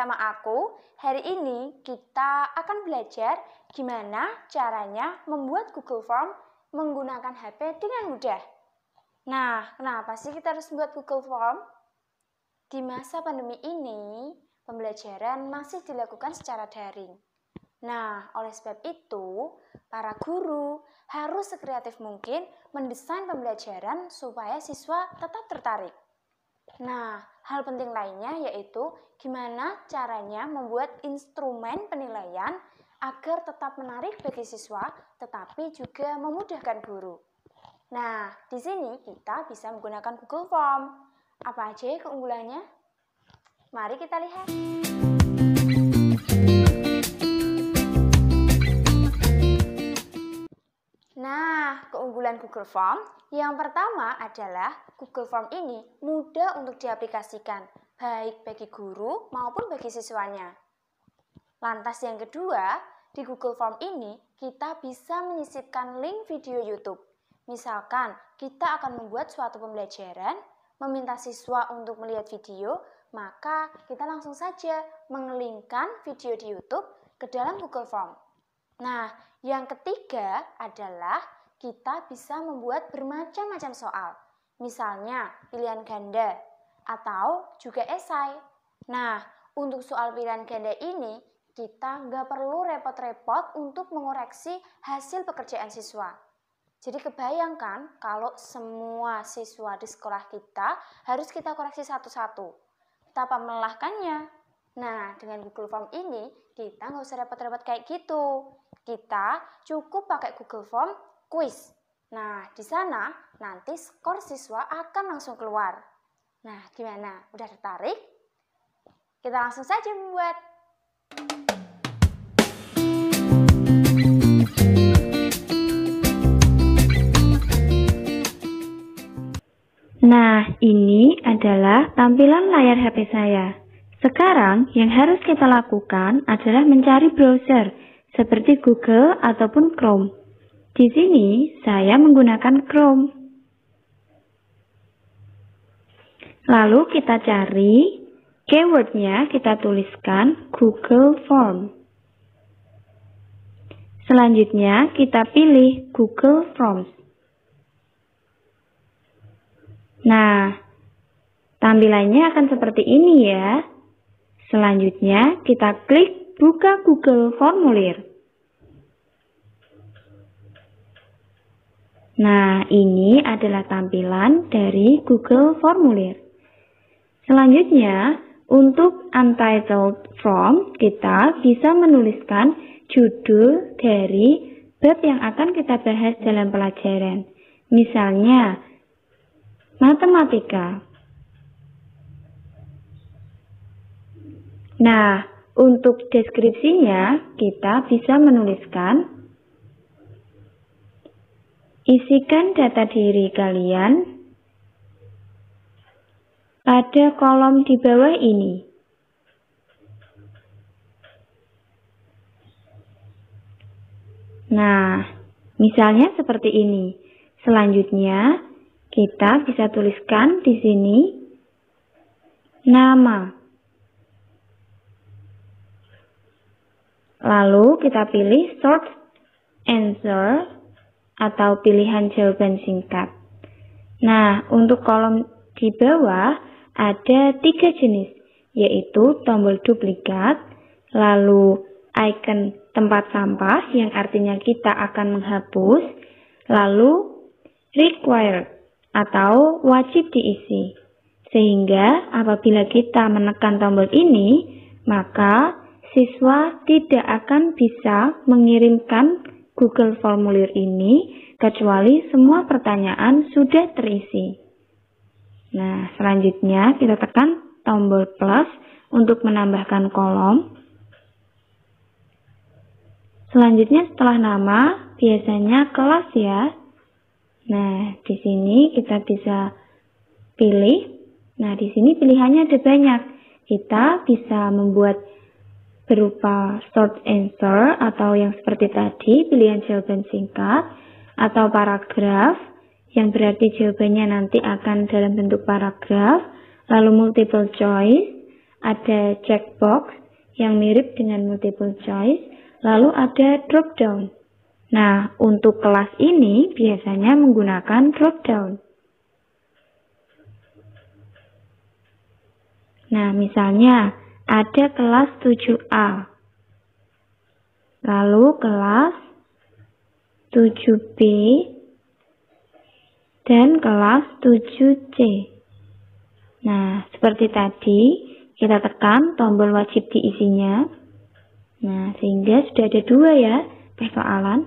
bersama aku. Hari ini kita akan belajar gimana caranya membuat Google Form menggunakan HP dengan mudah. Nah, kenapa sih kita harus membuat Google Form? Di masa pandemi ini, pembelajaran masih dilakukan secara daring. Nah, oleh sebab itu, para guru harus sekreatif mungkin mendesain pembelajaran supaya siswa tetap tertarik. Nah, hal penting lainnya yaitu gimana caranya membuat instrumen penilaian agar tetap menarik bagi siswa, tetapi juga memudahkan guru. Nah, di sini kita bisa menggunakan Google Form. Apa aja keunggulannya? Mari kita lihat. Nah, keunggulan Google Form yang pertama adalah Google Form ini mudah untuk diaplikasikan, baik bagi guru maupun bagi siswanya. Lantas yang kedua, di Google Form ini kita bisa menyisipkan link video YouTube. Misalkan kita akan membuat suatu pembelajaran, meminta siswa untuk melihat video, maka kita langsung saja mengelingkan video di YouTube ke dalam Google Form. Nah, yang ketiga adalah kita bisa membuat bermacam-macam soal. Misalnya pilihan ganda atau juga esai. Nah, untuk soal pilihan ganda ini kita nggak perlu repot-repot untuk mengoreksi hasil pekerjaan siswa. Jadi kebayangkan kalau semua siswa di sekolah kita harus kita koreksi satu-satu. Betapa melelahkannya. Nah, dengan Google Form ini kita nggak usah repot-repot kayak gitu. Kita cukup pakai Google Form quiz. Nah, di sana nanti skor siswa akan langsung keluar. Nah, gimana? Udah tertarik? Kita langsung saja membuat. Nah, ini adalah tampilan layar HP saya. Sekarang yang harus kita lakukan adalah mencari browser seperti Google ataupun Chrome. Di sini saya menggunakan Chrome. Lalu kita cari keywordnya, kita tuliskan Google Form. Selanjutnya kita pilih Google Forms. Nah, tampilannya akan seperti ini ya. Selanjutnya kita klik buka Google Formulir. Nah, ini adalah tampilan dari Google Formulir. Selanjutnya, untuk Untitled Form, kita bisa menuliskan judul dari bab yang akan kita bahas dalam pelajaran. Misalnya, matematika. Nah, untuk deskripsinya, kita bisa menuliskan isikan data diri kalian pada kolom di bawah ini. Nah, misalnya seperti ini. Selanjutnya, kita bisa tuliskan di sini nama. Lalu kita pilih short answer atau pilihan jawaban singkat. Nah, untuk kolom di bawah ada 3 jenis, yaitu tombol duplikat, lalu icon tempat sampah yang artinya kita akan menghapus, lalu required atau wajib diisi. Sehingga apabila kita menekan tombol ini, maka siswa tidak akan bisa mengirimkan Google Formulir ini kecuali semua pertanyaan sudah terisi. Nah, selanjutnya kita tekan tombol plus untuk menambahkan kolom. Selanjutnya setelah nama, biasanya kelas ya. Nah, di sini kita bisa pilih. Nah, di sini pilihannya ada banyak. Kita bisa membuat berupa short answer atau yang seperti tadi, pilihan jawaban singkat, atau paragraf, yang berarti jawabannya nanti akan dalam bentuk paragraf, lalu multiple choice, ada checkbox yang mirip dengan multiple choice, lalu ada drop down. Nah, untuk kelas ini biasanya menggunakan drop down. Nah, misalnya ada kelas 7A, lalu kelas 7B, dan kelas 7C. Nah, seperti tadi, kita tekan tombol wajib diisinya. Nah, sehingga sudah ada 2 ya persoalan.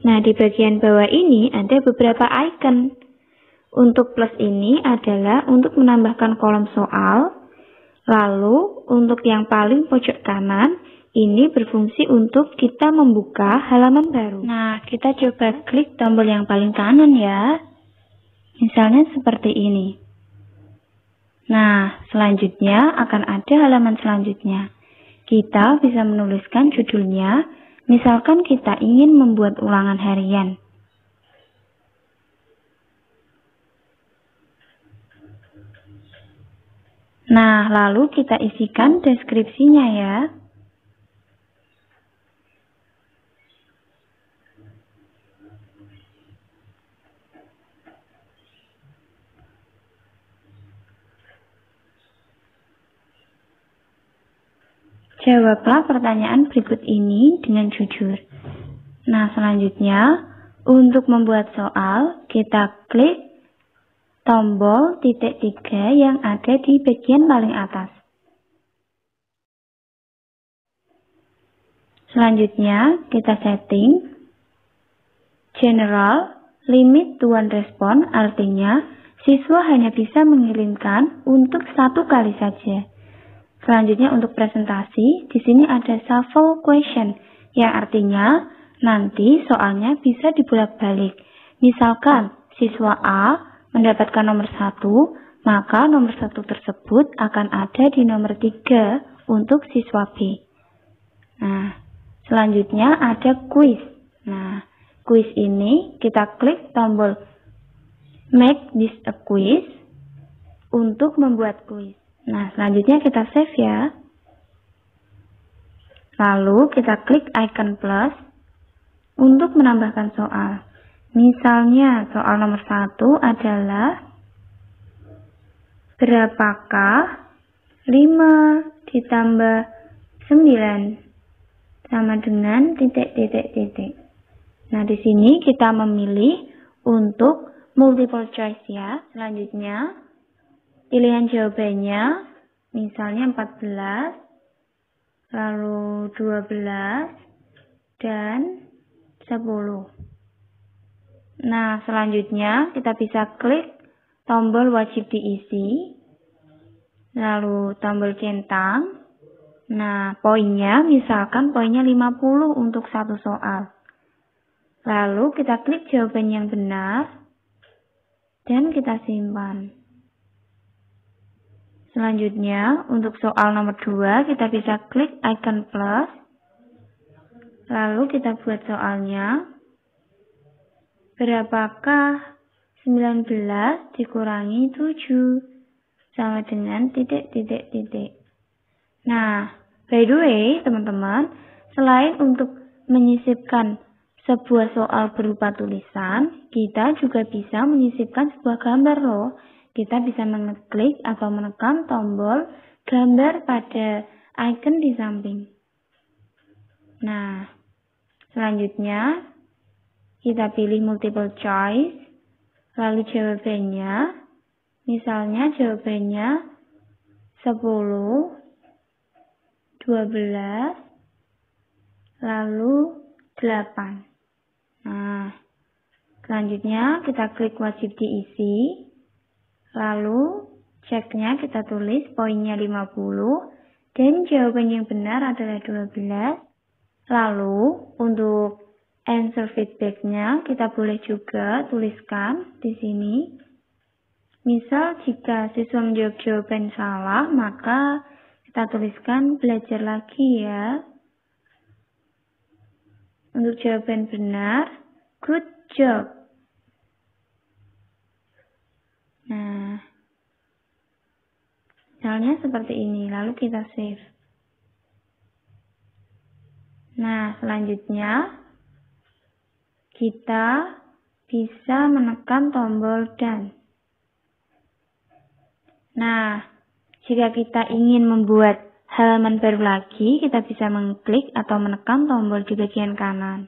Nah, di bagian bawah ini ada beberapa icon. Untuk plus ini adalah untuk menambahkan kolom soal. Lalu, untuk yang paling pojok kanan, ini berfungsi untuk kita membuka halaman baru. Nah, kita coba klik tombol yang paling kanan ya. Misalnya seperti ini. Nah, selanjutnya akan ada halaman selanjutnya. Kita bisa menuliskan judulnya, misalkan kita ingin membuat ulangan harian. Nah, lalu kita isikan deskripsinya ya. Jawablah pertanyaan berikut ini dengan jujur. Nah, selanjutnya, untuk membuat soal, kita klik tombol titik 3 yang ada di bagian paling atas. Selanjutnya, kita setting General Limit to One Response, artinya siswa hanya bisa mengirimkan untuk 1 kali saja. Selanjutnya untuk presentasi, di sini ada shuffle question, yang artinya nanti soalnya bisa dibolak-balik. Misalkan siswa A mendapatkan nomor 1, maka nomor 1 tersebut akan ada di nomor 3 untuk siswa B. Nah, selanjutnya ada quiz. Nah, quiz ini kita klik tombol make this a quiz untuk membuat quiz. Nah, selanjutnya kita save ya. Lalu kita klik icon plus untuk menambahkan soal. Misalnya soal nomor 1 adalah berapakah 5 ditambah 9 sama dengan titik. Nah, di sini kita memilih untuk multiple choice ya. Selanjutnya pilihan jawabannya misalnya 14, lalu 12, dan 10. Nah, selanjutnya kita bisa klik tombol wajib diisi, lalu tombol centang. Nah, poinnya misalkan poinnya 50 untuk 1 soal. Lalu kita klik jawaban yang benar, dan kita simpan. Selanjutnya, untuk soal nomor 2, kita bisa klik icon plus. Lalu kita buat soalnya. Berapakah 19 dikurangi 7 sama dengan titik. Nah, by the way, teman-teman, selain untuk menyisipkan sebuah soal berupa tulisan, kita juga bisa menyisipkan sebuah gambar loh. Kita bisa mengeklik atau menekan tombol gambar pada icon di samping. Nah, selanjutnya kita pilih multiple choice, lalu jawabannya, misalnya jawabannya 10, 12, lalu 8. Nah, selanjutnya kita klik wajib diisi. Lalu ceknya kita tulis poinnya 50 dan jawaban yang benar adalah 12. Lalu untuk answer feedbacknya kita boleh juga tuliskan di sini. Misal jika siswa menjawab jawaban salah, maka kita tuliskan belajar lagi ya. Untuk jawaban benar, good job. Nah, Misalnya seperti ini, lalu kita save. Nah, selanjutnya kita bisa menekan tombol done. Nah, jika kita ingin membuat halaman baru lagi, kita bisa mengklik atau menekan tombol di bagian kanan.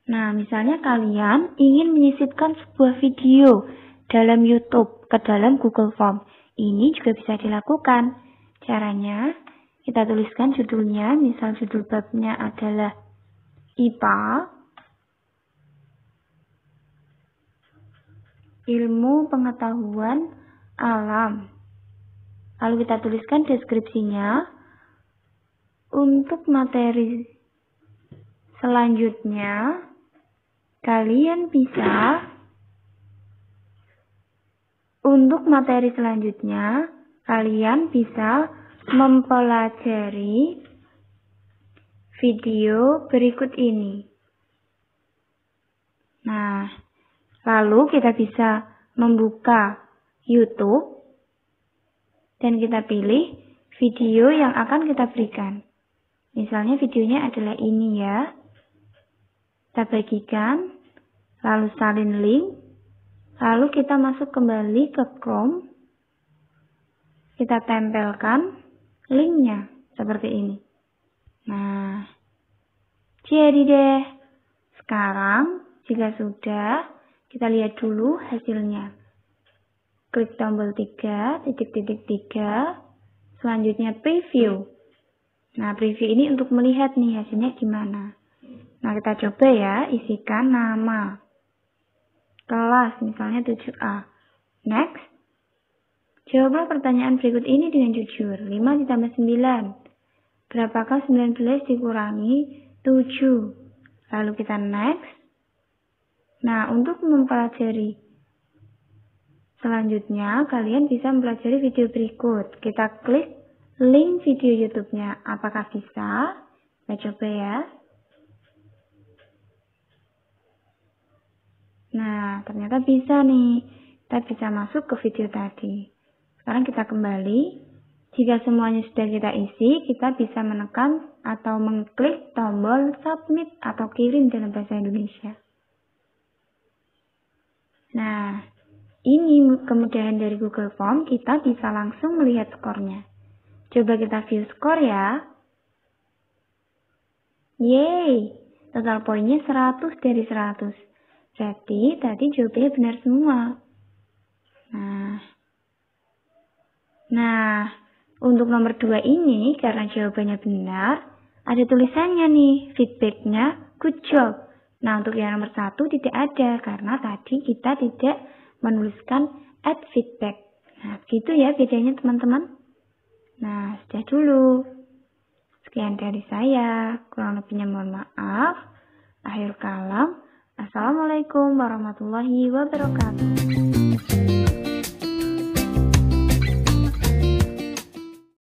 Nah, misalnya kalian ingin menyisipkan sebuah video dalam YouTube ke dalam Google Form. Ini juga bisa dilakukan. Caranya, kita tuliskan judulnya, misal judul babnya adalah IPA, Ilmu Pengetahuan Alam. Lalu kita tuliskan deskripsinya. Untuk materi selanjutnya, kalian bisa mempelajari video berikut ini. Nah, lalu kita bisa membuka YouTube dan kita pilih video yang akan kita berikan. Misalnya videonya adalah ini ya. Kita bagikan, lalu salin link, lalu kita masuk kembali ke Chrome, kita tempelkan linknya seperti ini. Nah, jadi deh. Sekarang, jika sudah, kita lihat dulu hasilnya. Klik tombol 3, titik-titik-3, selanjutnya preview. Nah, preview ini untuk melihat nih hasilnya gimana. Nah, kita coba ya, isikan nama kelas, misalnya 7A. Next. Jawablah pertanyaan berikut ini dengan jujur. 5 ditambah 9. Berapakah 19 dikurangi 7? Lalu kita next. Nah, untuk mempelajari selanjutnya, kalian bisa mempelajari video berikut. Kita klik link video YouTube-nya. Apakah bisa? Kita coba ya. Nah, ternyata bisa nih. Kita bisa masuk ke video tadi. Sekarang kita kembali. Jika semuanya sudah kita isi, kita bisa menekan atau mengklik tombol submit atau kirim dalam bahasa Indonesia. Nah, ini kemudahan dari Google Form, kita bisa langsung melihat skornya. Coba kita view skor ya. Yeay, total poinnya 100 dari 100. Berarti tadi jawabannya benar semua. Nah, untuk nomor 2 ini, karena jawabannya benar, ada tulisannya nih, feedbacknya good job. Nah, untuk yang nomor 1 tidak ada, karena tadi kita tidak menuliskan add feedback. Nah, begitu ya bedanya teman-teman. Nah, sudah dulu. Sekian dari saya, kurang lebihnya mohon maaf. Akhir kalam. Assalamualaikum warahmatullahi wabarakatuh.